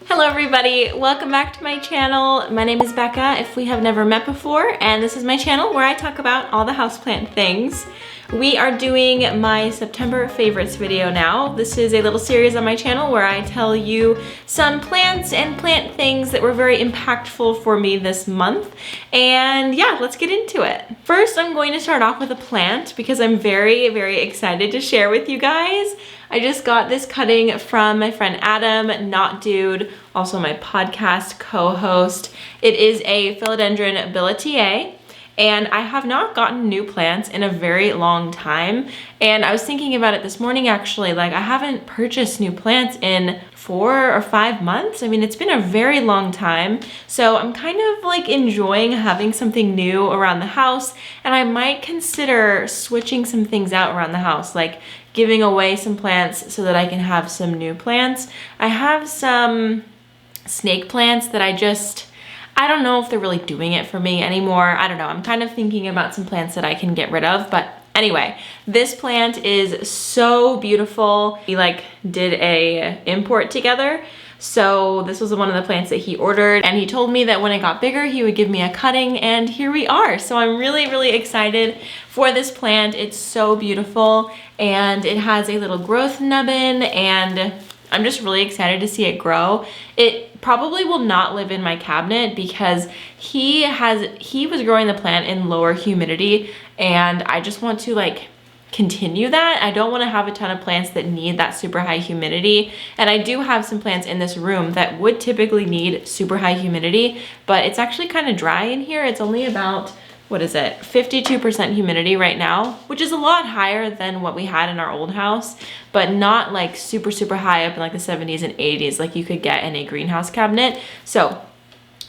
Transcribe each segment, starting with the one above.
Hello everybody, welcome back to my channel. My name is Becca if we have never met before, and this is my channel where I talk about all the houseplant things. We are doing my September favorites video now. This is a little series on my channel where I tell you some plants and plant things that were very impactful for me this month. And yeah, let's get into it. First, I'm going to start off with a plant because I'm very, very excited to share with you guys. I just got this cutting from my friend Adam, Not Dude, also my podcast co-host. It is a philodendron billetier. And I have not gotten new plants in a very long time. And I was thinking about it this morning actually, like I haven't purchased new plants in 4 or 5 months. I mean, it's been a very long time. So I'm kind of like enjoying having something new around the house. And I might consider switching some things out around the house, like giving away some plants so that I can have some new plants. I have some snake plants that I don't know if they're really doing it for me anymore. I don't know. I'm kind of thinking about some plants that I can get rid of. But anyway, this plant is so beautiful. We did a import together. So this was one of the plants that he ordered, and he told me that when it got bigger, he would give me a cutting, and here we are. So I'm really, really excited for this plant. It's so beautiful, and it has a little growth nubbin, and I'm just really excited to see it grow. It probably will not live in my cabinet because he was growing the plant in lower humidity, and I just want to continue that. I don't want to have a ton of plants that need that super high humidity, and I do have some plants in this room that would typically need super high humidity, but it's actually kind of dry in here. It's only about, what is it, 52% humidity right now, which is a lot higher than what we had in our old house, but not like super, super high up in like the 70s and 80s like you could get in a greenhouse cabinet. So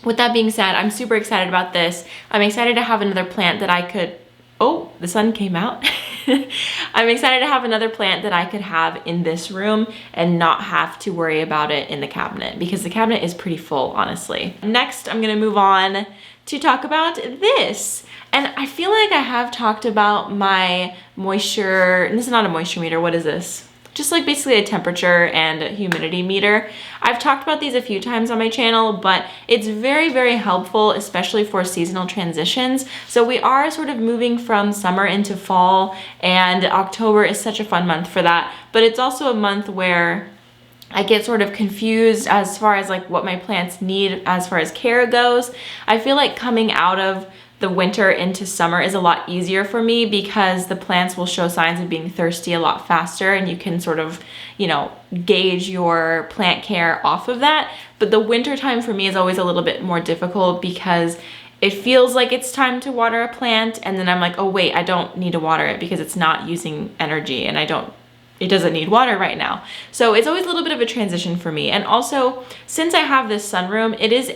with that being said, I'm super excited about this. I'm excited to have another plant that I could, oh, the sun came out. I'm excited to have another plant that I could have in this room and not have to worry about it in the cabinet because the cabinet is pretty full, honestly. Next, I'm gonna move on to talk about this. And I feel like I have talked about my moisture, and this is not a moisture meter, what is this? Just like basically a temperature and a humidity meter. I've talked about these a few times on my channel, but it's very, very helpful, especially for seasonal transitions. So we are sort of moving from summer into fall, and October is such a fun month for that. But it's also a month where I get sort of confused as far as like what my plants need as far as care goes. I feel like coming out of the winter into summer is a lot easier for me because the plants will show signs of being thirsty a lot faster, and you can sort of, gauge your plant care off of that. But the winter time for me is always a little bit more difficult because it feels like it's time to water a plant, and then I'm like, oh wait, I don't need to water it because it's not using energy and it doesn't need water right now. So it's always a little bit of a transition for me. And also, since I have this sunroom, it is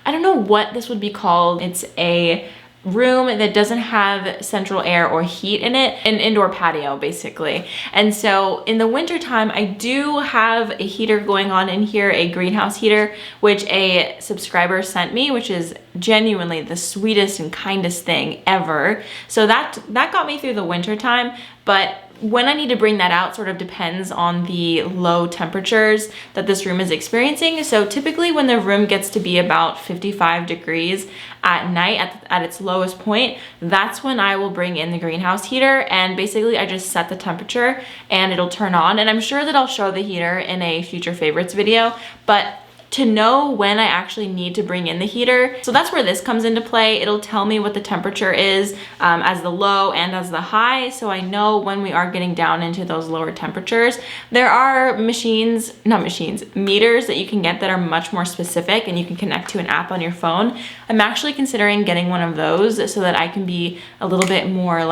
I don't know what this would be called. It's a room that doesn't have central air or heat in it, an indoor patio basically. And so in the winter time, I do have a heater going on in here, a greenhouse heater, which a subscriber sent me, which is genuinely the sweetest and kindest thing ever. So that got me through the winter time, but when I need to bring that out sort of depends on the low temperatures that this room is experiencing. So typically when the room gets to be about 55 degrees at night at its lowest point, that's when I will bring in the greenhouse heater, and basically I just set the temperature and it'll turn on. And I'm sure that I'll show the heater in a future favorites video, but to know when I actually need to bring in the heater. So that's where this comes into play. It'll tell me what the temperature is as the low and as the high, so I know when we are getting down into those lower temperatures. There are meters that you can get that are much more specific, and you can connect to an app on your phone. I'm actually considering getting one of those so that I can be a little bit more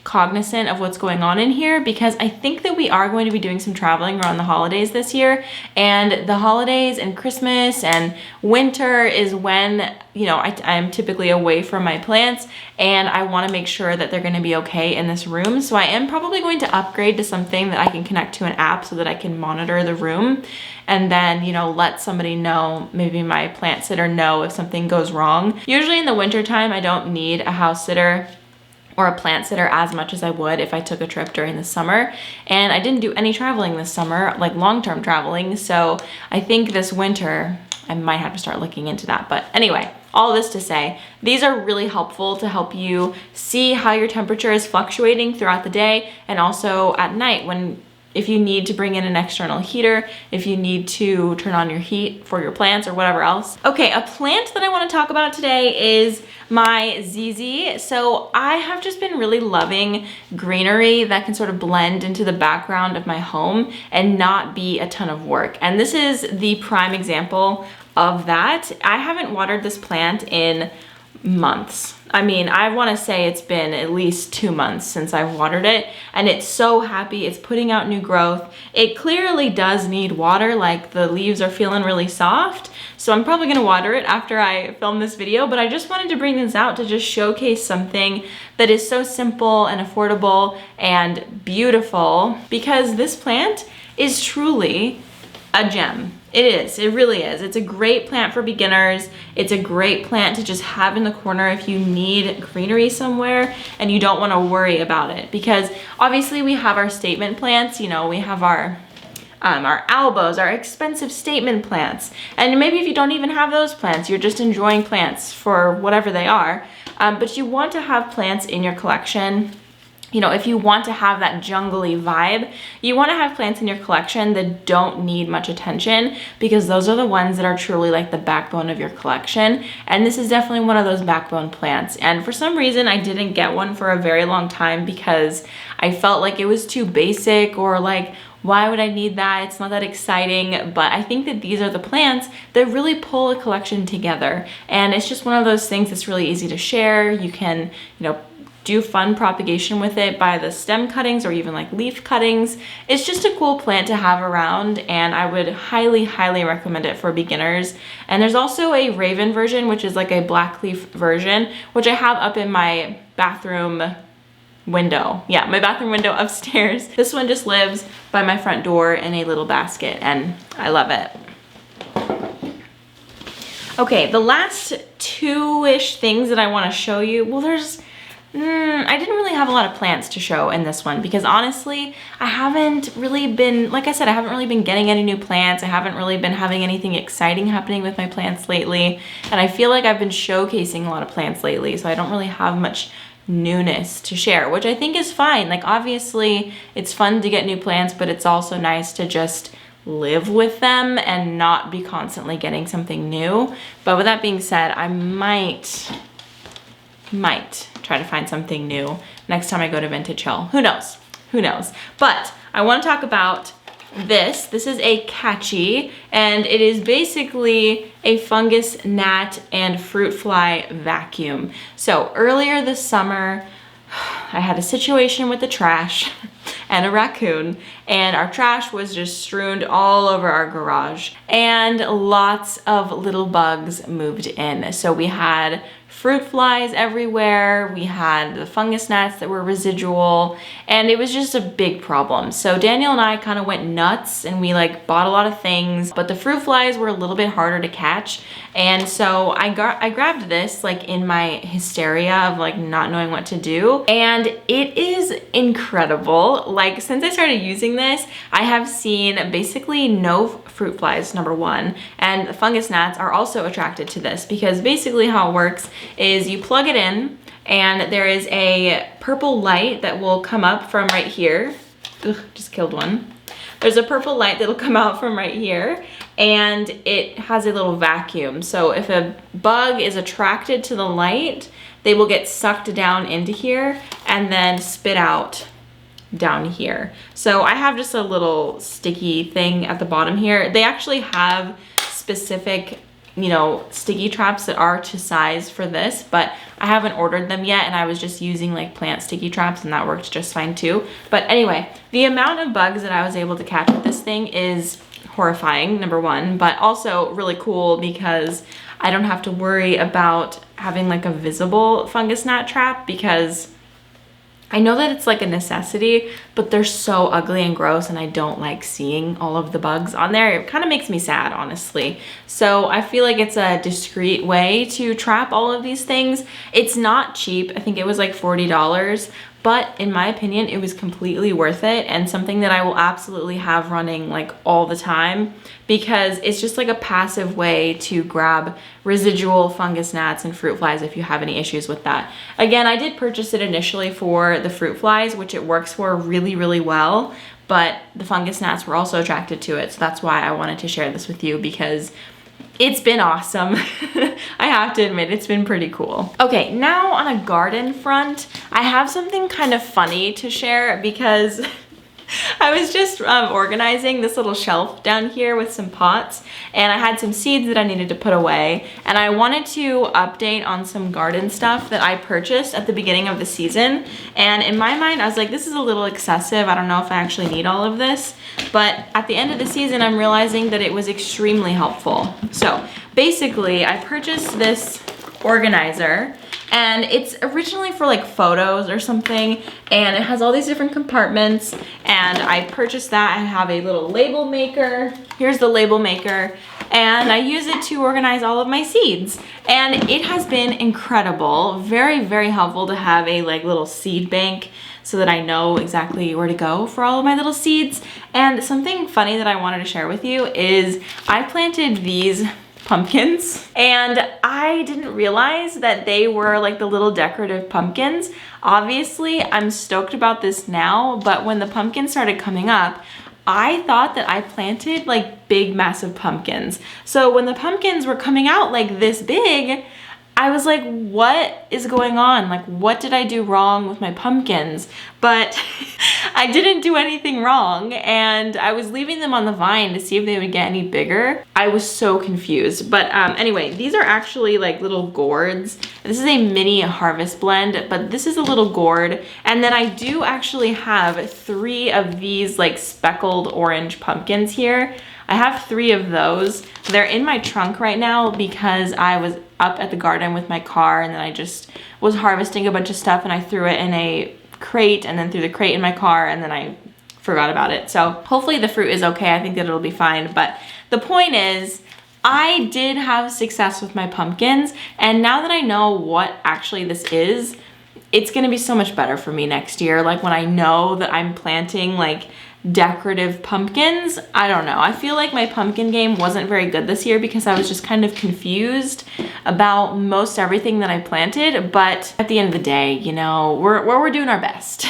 cognizant of what's going on in here, because I think that we are going to be doing some traveling around the holidays this year, and the holidays and Christmas and winter is when I'm typically away from my plants, and I want to make sure that they're going to be okay in this room. So I am probably going to upgrade to something that I can connect to an app so that I can monitor the room, and then let somebody know, maybe my plant sitter know if something goes wrong. Usually in the winter time I don't need a house sitter or a plant sitter as much as I would if I took a trip during the summer. And I didn't do any traveling this summer, like long-term traveling. So I think this winter, I might have to start looking into that. But anyway, all this to say, these are really helpful to help you see how your temperature is fluctuating throughout the day, and also at night if you need to bring in an external heater, if you need to turn on your heat for your plants or whatever else. Okay, a plant that I want to talk about today is MyZZ. So I have just been really loving greenery that can sort of blend into the background of my home and not be a ton of work. And this is the prime example of that. I haven't watered this plant in months. I mean, I want to say it's been at least 2 months since I've watered it, and it's so happy. It's putting out new growth. It clearly does need water, like the leaves are feeling really soft. So I'm probably gonna water it after I film this video, but I just wanted to bring this out to just showcase something that is so simple and affordable and beautiful, because this plant is truly a gem. It is, it really is. It's a great plant for beginners. It's a great plant to just have in the corner if you need greenery somewhere and you don't want to worry about it. Because obviously we have our statement plants, you know, we have our albos, our expensive statement plants. And maybe if you don't even have those plants, you're just enjoying plants for whatever they are. But you want to have plants in your collection. You know, if you want to have that jungly vibe, you want to have plants in your collection that don't need much attention, because those are the ones that are truly like the backbone of your collection. And this is definitely one of those backbone plants. And for some reason, I didn't get one for a very long time because I felt like it was too basic, or like, why would I need that? It's not that exciting. But I think that these are the plants that really pull a collection together. And it's just one of those things that's really easy to share. You can, you know, do fun propagation with it by the stem cuttings or even like leaf cuttings. It's just a cool plant to have around, and I would highly, highly recommend it for beginners. And there's also a raven version, which is like a black leaf version, which I have up in my bathroom window. Yeah, my bathroom window upstairs. This one just lives by my front door in a little basket, and I love it. Okay, the last two-ish things that I want to show you, well, I didn't really have a lot of plants to show in this one, because honestly, I haven't really been, like I said, I haven't really been getting any new plants. I haven't really been having anything exciting happening with my plants lately. And I feel like I've been showcasing a lot of plants lately, so I don't really have much newness to share, which I think is fine. Like, obviously, it's fun to get new plants, but it's also nice to just live with them and not be constantly getting something new. But with that being said, I might try to find something new next time I go to Vintage Hill. Who knows? Who knows? But I want to talk about this. This is a catchy, and it is basically a fungus, gnat, and fruit fly vacuum. So earlier this summer, I had a situation with the trash and a raccoon, and our trash was just strewn all over our garage, and lots of little bugs moved in. So we had fruit flies everywhere, we had the fungus gnats that were residual, and it was just a big problem. So Daniel and I kind of went nuts, and we like bought a lot of things, but the fruit flies were a little bit harder to catch. And so I grabbed this like in my hysteria of like not knowing what to do, and it is incredible. Like, since I started using this, I have seen basically no fruit flies, number one, and the fungus gnats are also attracted to this, because basically how it works is you plug it in, and there is a purple light that will come up from right here. Ugh, just killed one. There's a purple light that'll come out from right here, and it has a little vacuum. So if a bug is attracted to the light, they will get sucked down into here and then spit out down here. So I have just a little sticky thing at the bottom here. They actually have specific, you know, sticky traps that are to size for this, but I haven't ordered them yet, and I was just using like plant sticky traps, and that worked just fine too. But anyway, the amount of bugs that I was able to catch with this thing is horrifying, number one, but also really cool because I don't have to worry about having like a visible fungus gnat trap, because I know that it's like a necessity, but they're so ugly and gross and I don't like seeing all of the bugs on there. It kind of makes me sad, honestly. So I feel like it's a discreet way to trap all of these things. It's not cheap. I think it was like $40. But in my opinion, it was completely worth it and something that I will absolutely have running like all the time because it's just like a passive way to grab residual fungus gnats and fruit flies if you have any issues with that. Again, I did purchase it initially for the fruit flies, which it works for really, really well, but the fungus gnats were also attracted to it. So that's why I wanted to share this with you because it's been awesome. I have to admit, it's been pretty cool. Okay, now on a garden front, I have something kind of funny to share because I was just organizing this little shelf down here with some pots and I had some seeds that I needed to put away and I wanted to update on some garden stuff that I purchased at the beginning of the season, and in my mind I was like, this is a little excessive. I don't know if I actually need all of this, but at the end of the season I'm realizing that it was extremely helpful. So basically I purchased this organizer and it's originally for like photos or something, and it has all these different compartments, and I purchased that. I have a little label maker. Here's the label maker, and I use it to organize all of my seeds, and it has been incredible. Very, very helpful to have a like little seed bank so that I know exactly where to go for all of my little seeds. And something funny that I wanted to share with you is I planted these pumpkins and I didn't realize that they were like the little decorative pumpkins. Obviously, I'm stoked about this now, but when the pumpkins started coming up, I thought that I planted like big, massive pumpkins. So when the pumpkins were coming out like this big, I was like, what is going on? Like, what did I do wrong with my pumpkins? But I didn't do anything wrong, and I was leaving them on the vine to see if they would get any bigger. I was so confused. But anyway, these are actually like little gourds. This is a mini harvest blend, but this is a little gourd. And then I do actually have 3 of these like speckled orange pumpkins here. I have 3 of those. They're in my trunk right now because I was up at the garden with my car and then I just was harvesting a bunch of stuff and I threw it in a crate and then threw the crate in my car and then I forgot about it. So hopefully the fruit is okay. I think that it'll be fine. But the point is, I did have success with my pumpkins, and now that I know what actually this is, it's gonna be so much better for me next year. Like when I know that I'm planting like decorative pumpkins, I don't know. I feel like my pumpkin game wasn't very good this year because I was just kind of confused about most everything that I planted, but at the end of the day, you know, we're doing our best.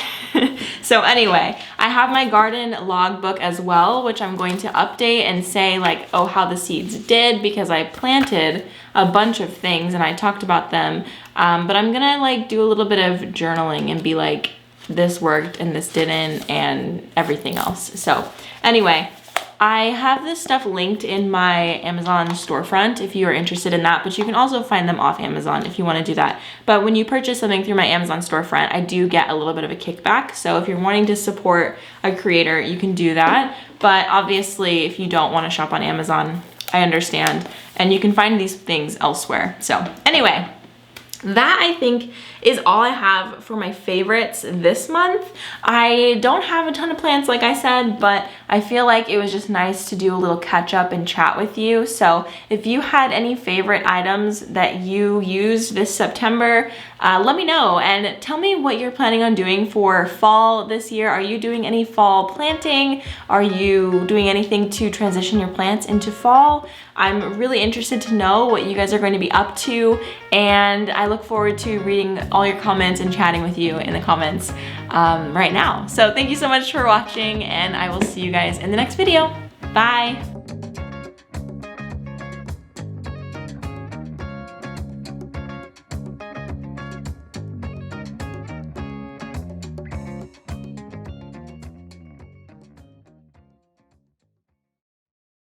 So anyway, I have my garden logbook as well, which I'm going to update and say like, oh, how the seeds did, because I planted a bunch of things and I talked about them, but I'm gonna like do a little bit of journaling and be like, this worked and this didn't and everything else. So anyway, I have this stuff linked in my Amazon storefront if you are interested in that, but you can also find them off Amazon if you want to do that. But when you purchase something through my Amazon storefront, I do get a little bit of a kickback. So if you're wanting to support a creator, you can do that. But obviously, if you don't want to shop on Amazon, I understand. And you can find these things elsewhere. So anyway, that I think is all I have for my favorites this month. I don't have a ton of plants like I said, but I feel like it was just nice to do a little catch up and chat with you. So if you had any favorite items that you used this September, let me know and tell me what you're planning on doing for fall this year. Are you doing any fall planting? Are you doing anything to transition your plants into fall? I'm really interested to know what you guys are going to be up to, and I look forward to reading all your comments and chatting with you in the comments right now. So thank you so much for watching, and I will see you guys in the next video. Bye.